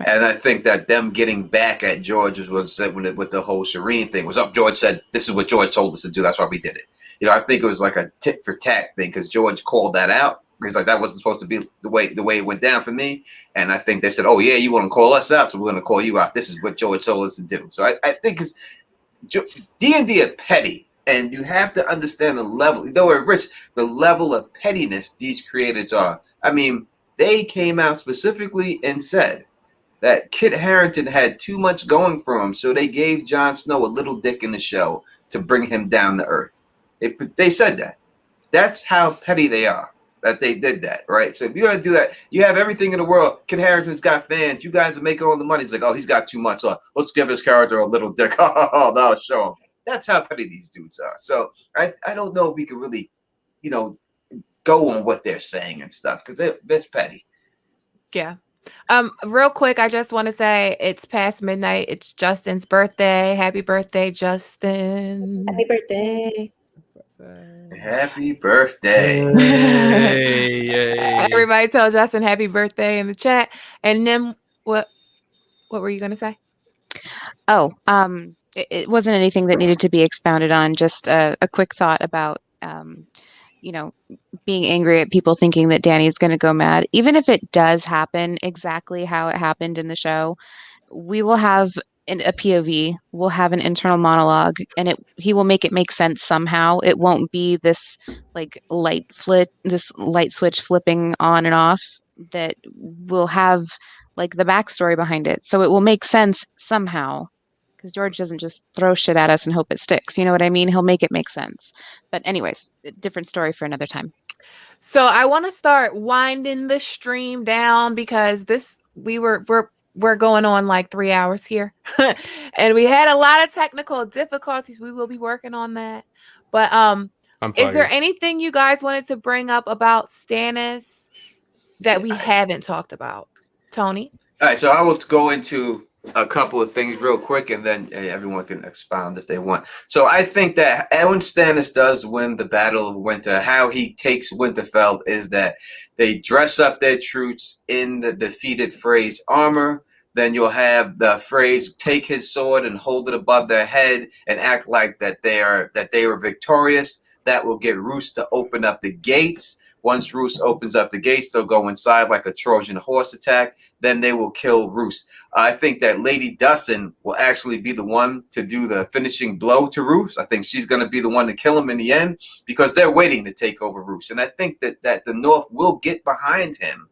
And I think that them getting back at George was said with the whole Shireen thing was up. George said, "This is what George told us to do. That's why we did it." You know, I think it was like a tit for tat thing because George called that out. He's like, that wasn't supposed to be the way it went down for me. And I think they said, "Oh yeah, you want to call us out, so we're going to call you out. This is what George told us to do." So I think it's D&D are petty. And you have to understand the level, the level of pettiness these creators are. I mean, they came out specifically and said that Kit Harington had too much going for him, so they gave Jon Snow a little dick in the show to bring him down to earth. They said that. That's how petty they are, that they did that, right? So if you're going to do that, you have everything in the world. Kit Harington's got fans. You guys are making all the money. It's like, oh, he's got too much. Let's give his character a little dick. Oh, that'll show him. That's how petty these dudes are. So I don't know if we can really, go on what they're saying and stuff because they're petty. Yeah. Real quick, I just want to say it's past midnight. It's Justin's birthday. Happy birthday, Justin. Happy birthday. Happy birthday. Yay. Everybody tell Justin happy birthday in the chat. And then what were you going to say? Oh, it wasn't anything that needed to be expounded on. Just a quick thought about, being angry at people thinking that Dany is going to go mad. Even if it does happen exactly how it happened in the show, we will have a POV. We'll have an internal monologue, and he will make it make sense somehow. It won't be this light switch flipping on and off. That will have the backstory behind it, so it will make sense somehow. Because George doesn't just throw shit at us and hope it sticks. You know what I mean? He'll make it make sense. But anyways, different story for another time. So I want to start winding the stream down because we're going on 3 hours here. And we had a lot of technical difficulties. We will be working on that. But is there anything you guys wanted to bring up about Stannis that we haven't talked about? Tony? All right, so I will go into a couple of things real quick, and then everyone can expound if they want. So I think that when Stannis does win the Battle of Winter, how he takes Winterfell is that they dress up their troops in the defeated Frey's armor. Then you'll have the Freys take his sword and hold it above their head and act like that they were victorious. That will get Roose to open up the gates. Once Roose opens up the gates, they'll go inside like a Trojan horse attack. Then they will kill Roose. I think that Lady Dustin will actually be the one to do the finishing blow to Roose. I think she's going to be the one to kill him in the end because they're waiting to take over Roose. And I think that the North will get behind him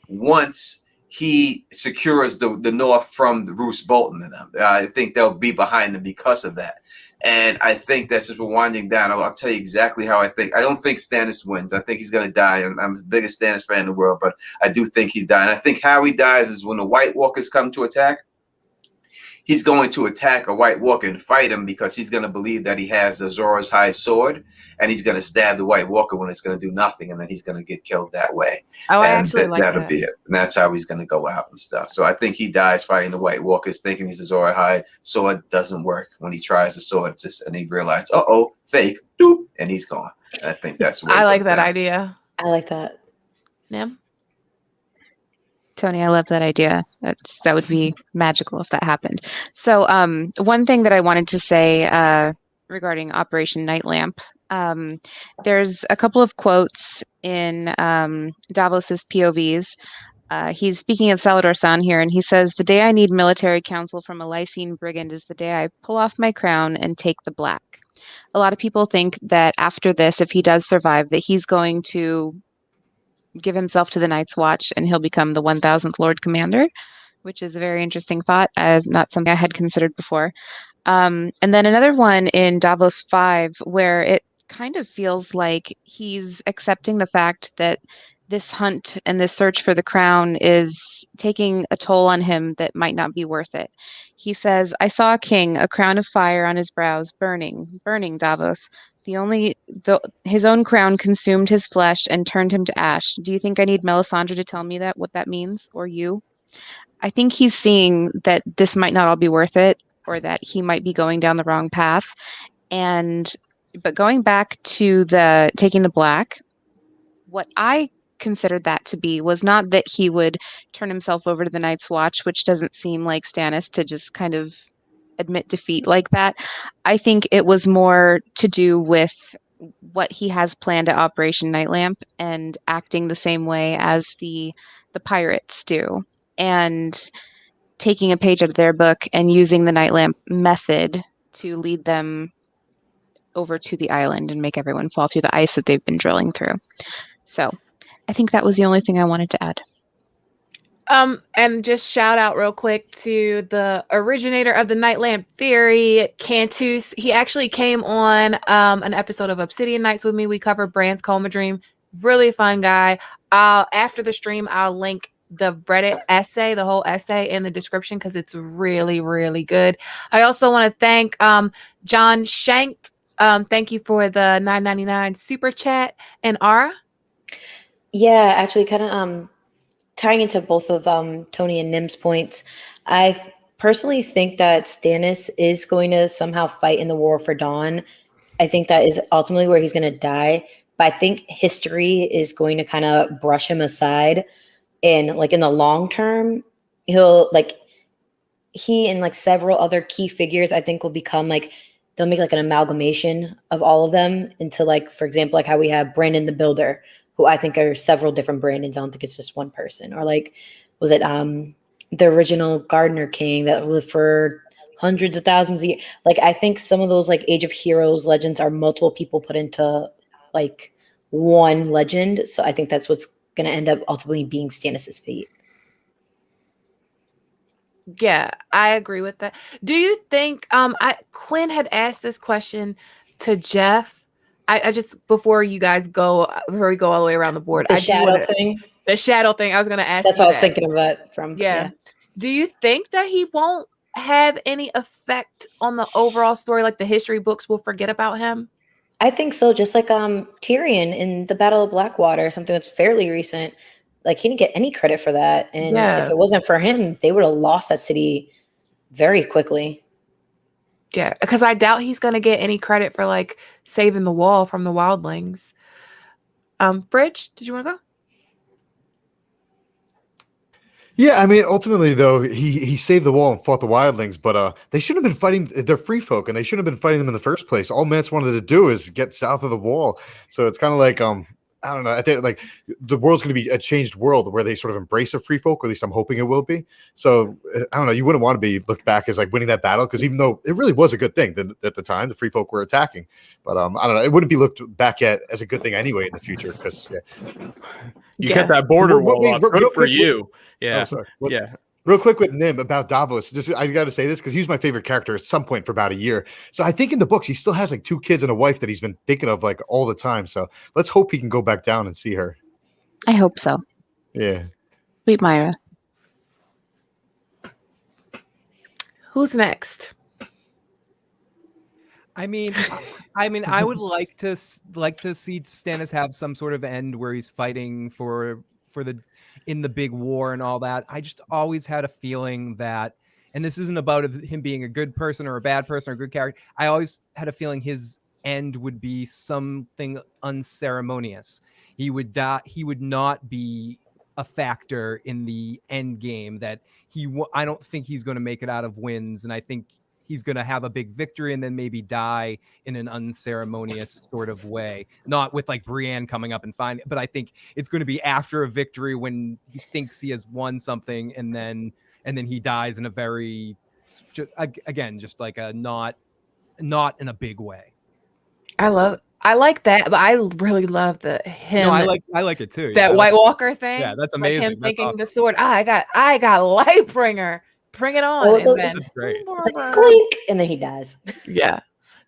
once he secures the North from the Roose Bolton and them. I think they'll be behind him because of that. And I think that's just we're winding down. I'll tell you exactly how I think. I don't think Stannis wins. I think he's going to die. I'm the biggest Stannis fan in the world, but I do think he's dying. I think how he dies is when the White Walkers come to attack. He's going to attack a White Walker and fight him because he's going to believe that he has Azor Ahai's sword, and he's going to stab the White Walker when it's going to do nothing, and then he's going to get killed that way. Oh, I and actually like that'll that. be it. And that's how he's going to go out and stuff. So I think he dies fighting the White Walkers, thinking he's Azor Ahai. Sword doesn't work. When he tries the sword, it's just, and he realizes, fake, doop, and he's gone. And I think that's what I like that idea. I like that. Nim? Tony, I love that idea. That would be magical if that happened. So, one thing that I wanted to say regarding Operation Night Lamp, there's a couple of quotes in Davos's POVs. He's speaking of Salador San here, and he says, "The day I need military counsel from a Lysine brigand is the day I pull off my crown and take the black." A lot of people think that after this, if he does survive, that he's going to give himself to the Night's Watch and he'll become the 1000th Lord Commander, which is a very interesting thought, as not something I had considered before. And then another one in Davos 5, where it kind of feels like he's accepting the fact that this hunt and this search for the crown is taking a toll on him that might not be worth it. He says, "I saw a king, a crown of fire on his brows, burning, burning, Davos. His own crown consumed his flesh and turned him to ash. Do you think I need Melisandre to tell me what that means, or you?" I think he's seeing that this might not all be worth it, or that he might be going down the wrong path. But going back to the taking the black, what I considered that to be was not that he would turn himself over to the Night's Watch, which doesn't seem like Stannis to just kind of admit defeat like that. I think it was more to do with what he has planned at Operation Night Lamp and acting the same way as the pirates do, and taking a page out of their book and using the Night Lamp method to lead them over to the island and make everyone fall through the ice that they've been drilling through. So I think that was the only thing I wanted to add. And just shout out real quick to the originator of the Night Lamp theory, Cantus. He actually came on an episode of Obsidian Nights with me. We covered Bran's Coma Dream. Really fun guy. After the stream, I'll link the Reddit essay, the whole essay, in the description because it's really, really good. I also want to thank John Shank. Thank you for the $9.99 super chat. And Ara? Yeah, actually, kind of tying into both of Tony and Nim's points, I personally think that Stannis is going to somehow fight in the War for Dawn. I think that is ultimately where he's going to die. But I think history is going to kind of brush him aside. And like in the long term, he and like several other key figures, I think will become like, they'll make like an amalgamation of all of them into like, for example, like how we have Brandon the Builder, who I think are several different Brandons. I don't think it's just one person. Or like, was it the original Gardener King that lived for hundreds of thousands of years? Like, I think some of those like Age of Heroes legends are multiple people put into like one legend. So I think that's what's going to end up ultimately being Stannis's fate. Yeah, I agree with that. Do you think Quinn had asked this question to Jeff? I just before we go all the way around the board, The shadow thing. The shadow thing. I was gonna ask. That's what I was thinking about from. Yeah. Do you think that he won't have any effect on the overall story? Like the history books will forget about him? I think so. Just like Tyrion in the Battle of Blackwater, something that's fairly recent. Like he didn't get any credit for that, and if it wasn't for him, they would have lost that city very quickly. Yeah, because I doubt he's gonna get any credit for like saving the wall from the wildlings. Bridge, did you want to go? Yeah, I mean, ultimately though, he saved the wall and fought the wildlings, but they shouldn't have been fighting. They're free folk, and they shouldn't have been fighting them in the first place. All Mance wanted to do is get south of the wall. So it's kind of like I don't know. I think like the world's going to be a changed world where they sort of embrace a free folk, or at least I'm hoping it will be. So I don't know. You wouldn't want to be looked back as like winning that battle, because even though it really was a good thing at the time, the free folk were attacking. But I don't know. It wouldn't be looked back at as a good thing anyway in the future, because you kept that border wall up. Good for you. Yeah. Oh, sorry. Real quick with Nim about Davos, just I got to say this because he was my favorite character at some point for about a year. So I think in the books he still has like 2 kids and a wife that he's been thinking of like all the time. So let's hope he can go back down and see her. I hope so. Yeah. Sweet Myra. Who's next? I mean, I would like to see Stannis have some sort of end where he's fighting for the in the big war and all that. I just always had a feeling that, and this isn't about him being a good person or a bad person or a good character. I always had a feeling his end would be something unceremonious. He would die. He would not be a factor in the end game. That I don't think he's going to make it out of wins, and I think he's going to have a big victory and then maybe die in an unceremonious sort of way. Not with like Brienne coming up and finding, but I think it's going to be after a victory when he thinks he has won something, and then he dies in a very, again, just like a not in a big way. I like that, but I really love him. No, I like it too. That White Walker thing. Yeah, that's amazing. Like him that's thinking awesome. the sword. I got Lightbringer. Bring it on. And then, that's great. Clink, and then he dies. Yeah.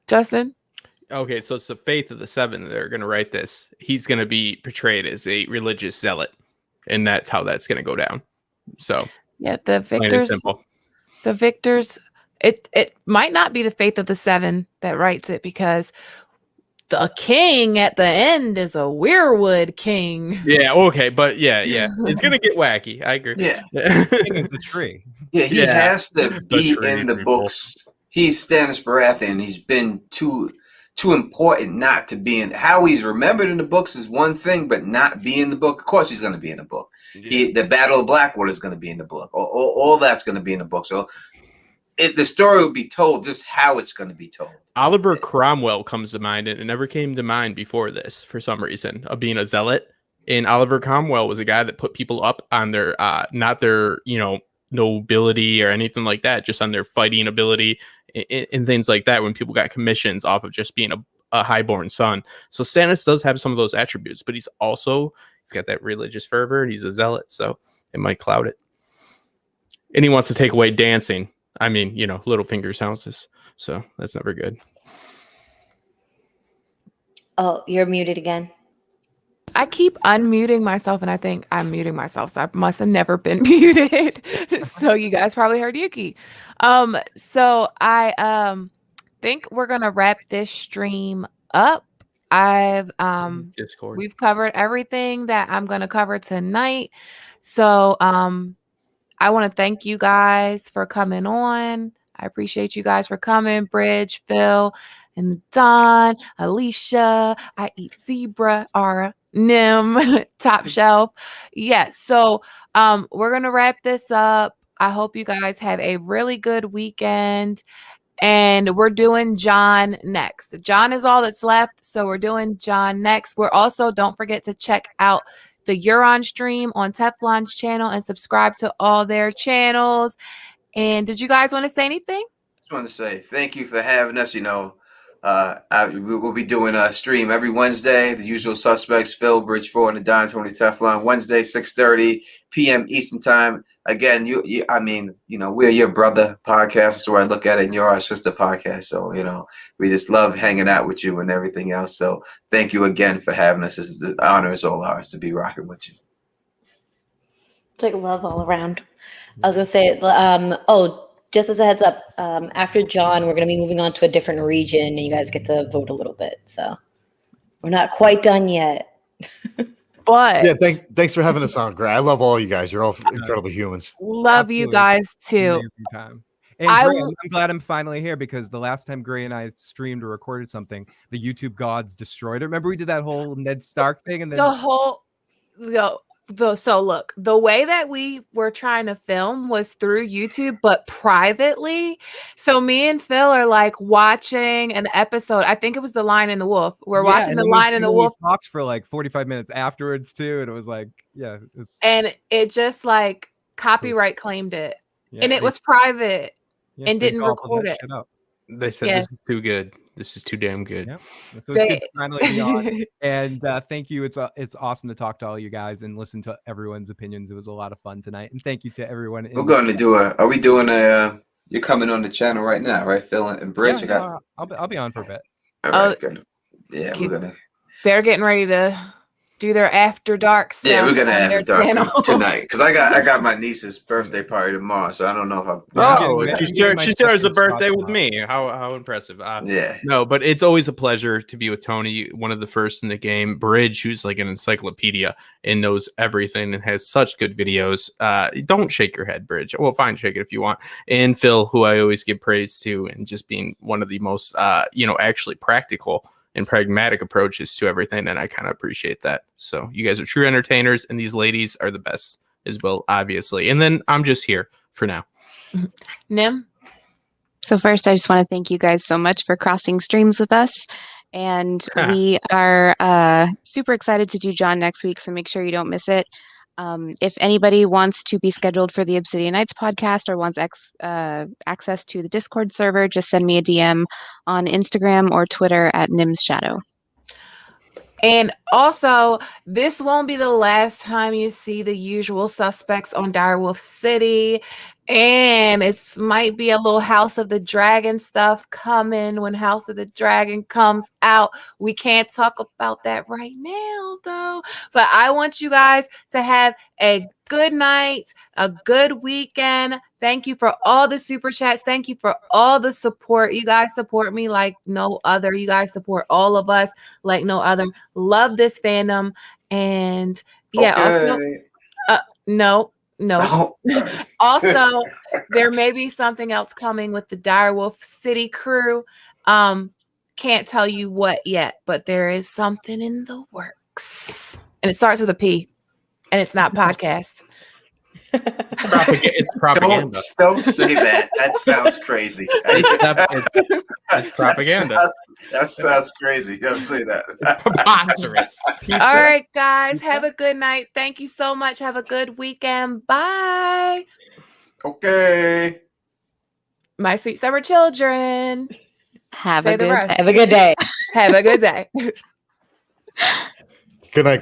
Justin? Okay, so it's the Faith of the Seven that are going to write this. He's going to be portrayed as a religious zealot, and that's how that's going to go down. So yeah, the plain and victors. simple. The victors. It might not be the Faith of the Seven that writes it, because the king at the end is a weirwood king. Yeah, okay, but yeah, it's gonna get wacky. I agree. Yeah. It's a tree. Yeah, he has to be in the people. books. He's Stannis Baratheon. He's been too important not to be in. How he's remembered in the books is one thing, but not be in the book. Of course, he's going to be in the book. Yeah. The Battle of Blackwater is going to be in the book. All that's going to be in the book. So the story will be told just how it's going to be told. Oliver Cromwell comes to mind, and it never came to mind before this for some reason, of being a zealot. And Oliver Cromwell was a guy that put people up on their not their nobility or anything like that, just on their fighting ability and things like that, when people got commissions off of just being a highborn son. So Stannis does have some of those attributes, but he's got that religious fervor, and he's a zealot, so it might cloud it. And he wants to take away dancing. I mean, Littlefinger's houses. So that's never good. Oh, you're muted again. I keep unmuting myself, and I think I'm muting myself, so I must have never been muted. So you guys probably heard Yuki. So I think we're gonna wrap this stream up. Discord. We've covered everything that I'm gonna cover tonight. So I want to thank you guys for coming on. I appreciate you guys for coming. Bridge, Phil, and Don, Alicia, I Eat Zebra, Ara, Nim, Top Shelf. Yes. So we're going to wrap this up. I hope you guys have a really good weekend. And we're doing John next. John is all that's left. So we're doing John next. We're also, don't forget to check out the Euron stream on Teflon's channel and subscribe to all their channels. And did you guys want to say anything? Just want to say thank you for having us. We will be doing a stream every Wednesday. The usual suspects: Phil, Bridgeford, and Don Tony Teflon. Wednesday, 6:30 p.m. Eastern time. Again, we're your brother podcast, so I look at it, and you're our sister podcast. So we just love hanging out with you and everything else. So thank you again for having us. The honor is all ours to be rocking with you. It's like love all around. I was gonna say, just as a heads up, after John, we're gonna be moving on to a different region, and you guys get to vote a little bit. So we're not quite done yet. But yeah, thanks for having us on, Gray. I love all you guys. You're all incredible humans. Love you guys too. Amazing time. And Gray, I'm glad I'm finally here, because the last time Gray and I streamed or recorded something, the YouTube gods destroyed it. Remember we did that whole Ned Stark thing, and then so look, the way that we were trying to film was through YouTube, but privately. So me and Phil are like watching an episode. I think it was The Lion and the Wolf. We're watching The Lion and the Wolf. We talked for like 45 minutes afterwards too, and it was like, and it just like copyright claimed it, and it was private and didn't record it. They said this is too good. This is too damn good. Yep. So it's good to finally be on. And thank you. It's awesome to talk to all you guys and listen to everyone's opinions. It was a lot of fun tonight. And thank you to everyone. We're going to do are we doing you're coming on the channel right now, right, Phil and Bridge? Yeah, I'll be on for a bit. All right, good. Yeah, we're gonna. They're getting ready to do their after dark stuff. Yeah, we're gonna have a dark tonight because I got my niece's birthday party tomorrow, so I don't know if she shares a birthday with me. How impressive! Yeah, no, but it's always a pleasure to be with Tony, one of the first in the game. Bridge, who's like an encyclopedia and knows everything and has such good videos. Don't shake your head, Bridge. Well, fine, shake it if you want. And Phil, who I always give praise to, and just being one of the most actually practical and pragmatic approaches to everything, and I kind of appreciate that. So you guys are true entertainers, and these ladies are the best as well, obviously. And then I'm just here for now. Nim? So first, I just want to thank you guys so much for crossing streams with us. And we are super excited to do John next week, so make sure you don't miss it. If anybody wants to be scheduled for the Obsidian Nights podcast or wants access to the Discord server, just send me a DM on Instagram or Twitter at Nim's Shadow. And also, this won't be the last time you see the usual suspects on Direwolf City. And it might be a little House of the Dragon stuff coming when House of the Dragon comes out. We can't talk about that right now, though. But I want you guys to have a good night, a good weekend. Thank you for all the super chats. Thank you for all the support. You guys support me like no other. You guys support all of us like no other. Love this fandom. And yeah, okay. also, no. Also, there may be something else coming with the Direwolf City crew. Can't tell you what yet, but there is something in the works. And it starts with a P. And it's not podcast. It's propaganda. Don't say that. That sounds crazy. It's propaganda. That sounds crazy. Don't say that. Preposterous. All right, guys. Have a good night. Thank you so much. Have a good weekend. Bye. Okay. My sweet summer children. Have a good day. Have a good day. Good night.